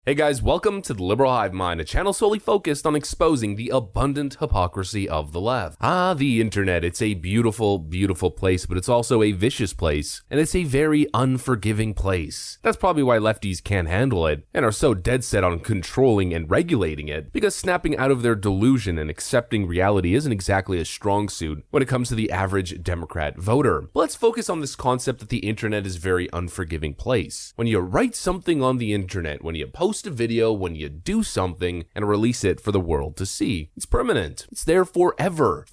Hey guys, welcome to the Liberal Hive Mind, a channel solely focused on exposing the abundant hypocrisy of the left. The internet, it's a beautiful, beautiful place, but it's also a vicious place, and it's a very unforgiving place. That's probably why lefties can't handle it, and are so dead set on controlling and regulating it, because snapping out of their delusion and accepting reality isn't exactly a strong suit when it comes to the average Democrat voter. But let's focus on this concept that the internet is a very unforgiving place. When you write something on the internet, when you post a video, when you do something and release it for the world to see, it's permanent. It's there forever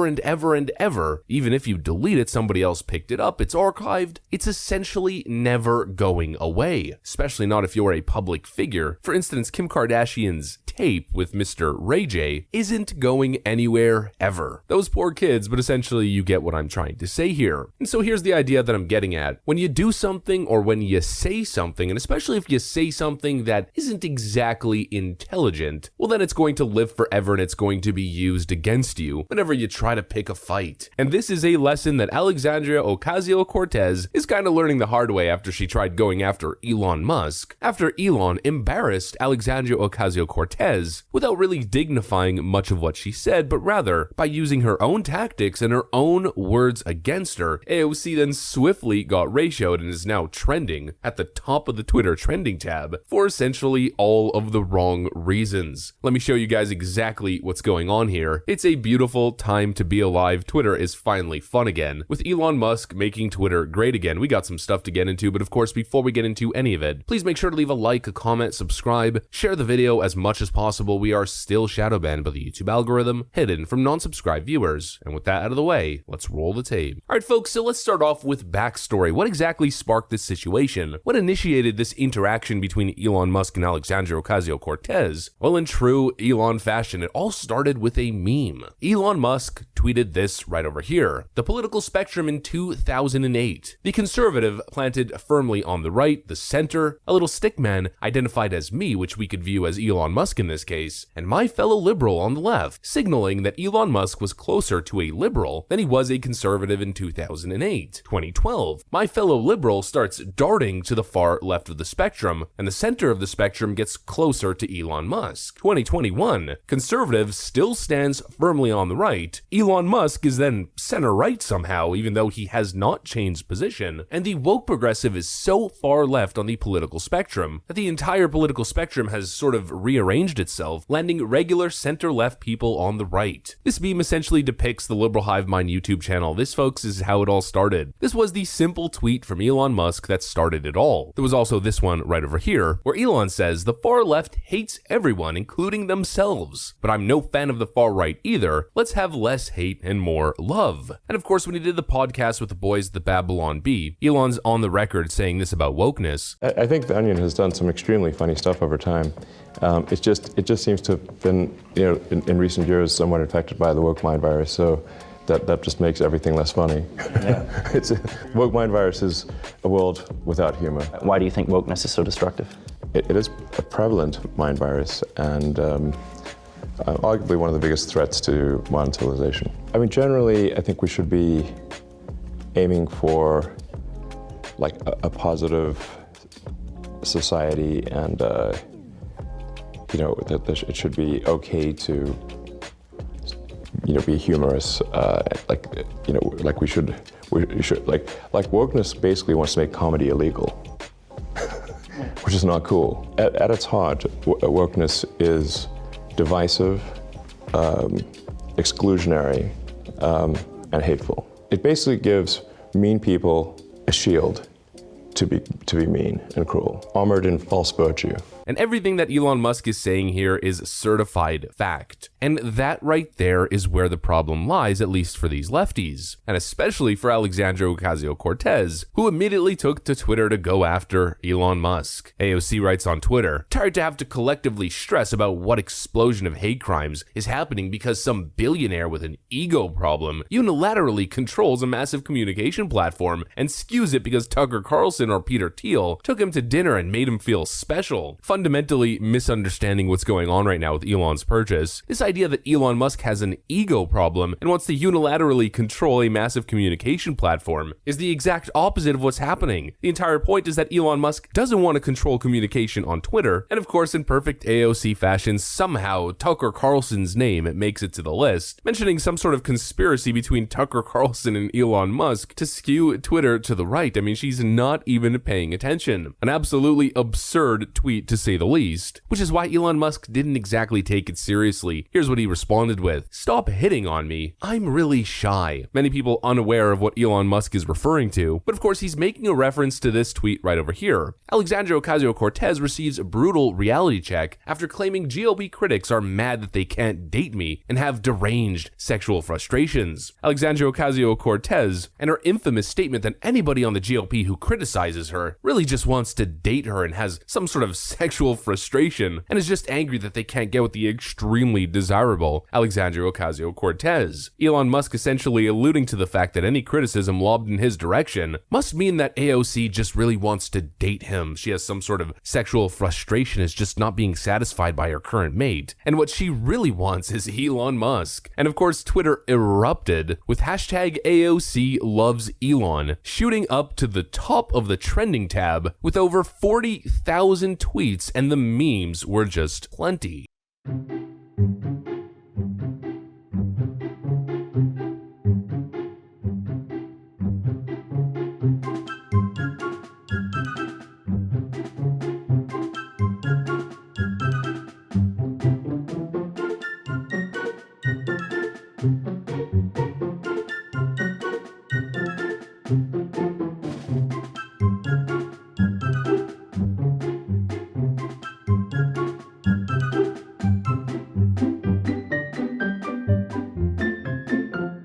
and ever and ever. Even if you delete it, somebody else picked it up, it's archived. It's essentially never going away, especially not if you're a public figure. For instance, Kim Kardashian's tape with Mr. Ray J isn't going anywhere ever. Those poor kids, but essentially you get what I'm trying to say here. And so here's the idea that I'm getting at. When you do something or when you say something, and especially if you say something that isn't exactly intelligent, well then it's going to live forever and it's going to be used against you whenever you try to pick a fight. And this is a lesson that Alexandria Ocasio-Cortez is kind of learning the hard way after she tried going after Elon Musk, after Elon embarrassed Alexandria Ocasio-Cortez without really dignifying much of what she said, but rather by using her own tactics and her own words against her. AOC then swiftly got ratioed and is now trending at the top of the Twitter trending tab for essentially all of the wrong reasons. Let me show you guys exactly what's going on here. It's a beautiful time to be alive. Twitter is finally fun again. With Elon Musk making Twitter great again, we got some stuff to get into, but of course, before we get into any of it, please make sure to leave a like, a comment, subscribe, share the video as much as possible. We are still shadow banned by the YouTube algorithm, hidden from non-subscribed viewers. And with that out of the way, let's roll the tape. Alright folks, so let's start off with backstory. What exactly sparked this situation? What initiated this interaction between Elon Musk and Alexandria Ocasio-Cortez? Well, in true Elon fashion, it all started with a meme. Elon Musk tweeted this right over here. The political spectrum in 2008. The conservative planted firmly on the right, the center, a little stick man identified as me, which we could view as Elon Musk in this case, and my fellow liberal on the left, signaling that Elon Musk was closer to a liberal than he was a conservative in 2008. 2012. My fellow liberal starts darting to the far left of the spectrum, and the center of the spectrum gets closer to Elon Musk. 2021. Conservative still stands firmly on the right. Elon Musk is then center-right somehow, even though he has not changed position, and the woke progressive is so far left on the political spectrum that the entire political spectrum has sort of rearranged itself, landing regular center-left people on the right. This meme essentially depicts the Liberal Hive Mind YouTube channel. This, folks, is how it all started. This was the simple tweet from Elon Musk that started it all. There was also this one right over here, where Elon says, "The far left hates everyone, including themselves. But I'm no fan of the far right either. Let's have less hate and more love." And of course, when he did the podcast with the boys at the Babylon Bee, Elon's on the record saying this about wokeness. I think The Onion has done some extremely funny stuff over time. It just seems to have been, in recent years, somewhat infected by the woke mind virus. So that just makes everything less funny. Yeah. Woke mind virus is a world without humor. Why do you think wokeness is so destructive? It is a prevalent mind virus and arguably one of the biggest threats to modern civilization. I mean, generally, I think we should be aiming for like a positive society, and that it should be okay to be humorous. We should wokeness basically wants to make comedy illegal, which is not cool. At its heart, wokeness is divisive, exclusionary, and hateful. It basically gives mean people a shield to be mean and cruel, armored in false virtue. And everything that Elon Musk is saying here is certified fact. And that right there is where the problem lies, at least for these lefties. And especially for Alexandria Ocasio-Cortez, who immediately took to Twitter to go after Elon Musk. AOC writes on Twitter, "Tired to have to collectively stress about what explosion of hate crimes is happening because some billionaire with an ego problem unilaterally controls a massive communication platform and skews it because Tucker Carlson or Peter Thiel took him to dinner and made him feel special. Fun fundamentally misunderstanding what's going on right now with Elon's purchase. This idea that Elon Musk has an ego problem and wants to unilaterally control a massive communication platform is the exact opposite of what's happening. The entire point is that Elon Musk doesn't want to control communication on Twitter, and of course, in perfect AOC fashion, somehow Tucker Carlson's name makes it to the list, mentioning some sort of conspiracy between Tucker Carlson and Elon Musk to skew Twitter to the right. I mean, she's not even paying attention. An absolutely absurd tweet, to say the least, which is why Elon Musk didn't exactly take it seriously. Here's what he responded with: "Stop hitting on me. I'm really shy." Many people unaware of what Elon Musk is referring to, but of course he's making a reference to this tweet right over here. Alexandria Ocasio-Cortez receives a brutal reality check after claiming GOP critics are mad that they can't date me and have deranged sexual frustrations. Alexandria Ocasio-Cortez and her infamous statement that anybody on the GOP who criticizes her really just wants to date her and has some sort of sexual frustration and is just angry that they can't get with the extremely desirable Alexandria Ocasio-Cortez. Elon Musk essentially alluding to the fact that any criticism lobbed in his direction must mean that AOC just really wants to date him. She has some sort of sexual frustration, is just not being satisfied by her current mate. And what she really wants is Elon Musk. And of course, Twitter erupted with hashtag AOC loves Elon, shooting up to the top of the trending tab with over 40,000 tweets, and the memes were just plenty.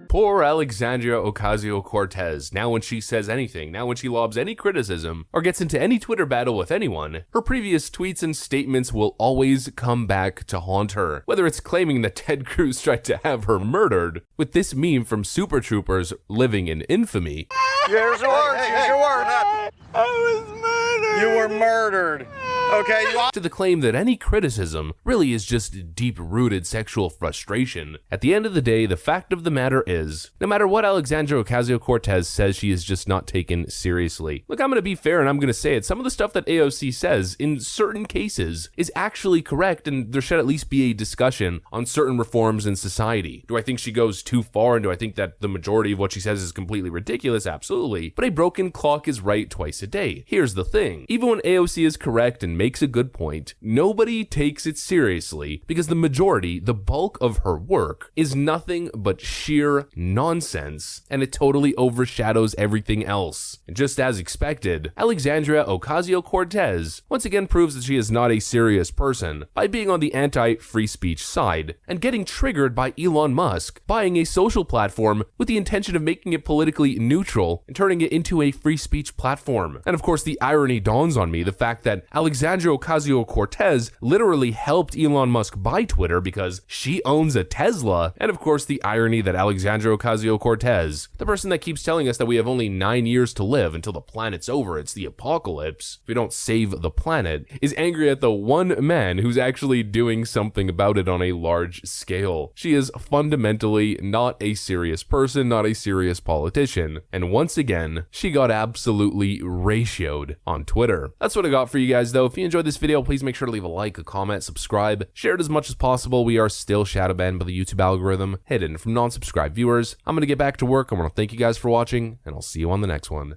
Poor Alexandria Ocasio-Cortez. Now when she says anything, now when she lobs any criticism, or gets into any Twitter battle with anyone, her previous tweets and statements will always come back to haunt her. Whether it's claiming that Ted Cruz tried to have her murdered, with this meme from Super Troopers living in infamy. Here's your words, here's your words. I was murdered. You were murdered. Okay, to the claim that any criticism really is just deep-rooted sexual frustration. At the end of the day, the fact of the matter is, no matter what Alexandria Ocasio-Cortez says, she is just not taken seriously. Look, I'm going to be fair and I'm going to say it. Some of the stuff that AOC says in certain cases is actually correct, and there should at least be a discussion on certain reforms in society. Do I think she goes too far, and do I think that the majority of what she says is completely ridiculous? Absolutely. But a broken clock is right twice a day. Here's the thing. Even when AOC is correct and makes a good point, nobody takes it seriously because the majority, the bulk of her work is nothing but sheer nonsense, and it totally overshadows everything else. And just as expected, Alexandria Ocasio-Cortez once again proves that she is not a serious person by being on the anti-free speech side and getting triggered by Elon Musk buying a social platform with the intention of making it politically neutral and turning it into a free speech platform. And of course, the irony dawns on me, the fact that Alexandria Ocasio-Cortez literally helped Elon Musk buy Twitter because she owns a Tesla. And of course, the irony that Alexandria Ocasio-Cortez, the person that keeps telling us that we have only 9 years to live until the planet's over, it's the apocalypse, if we don't save the planet, is angry at the one man who's actually doing something about it on a large scale. She is fundamentally not a serious person, not a serious politician. And once again, she got absolutely ratioed on Twitter. That's what I got for you guys though. If you enjoyed this video, please make sure to leave a like, a comment, subscribe, share it as much as possible. We are still shadow banned by the YouTube algorithm, hidden from non-subscribed viewers. I'm going to get back to work. I want to thank you guys for watching, and I'll see you on the next one.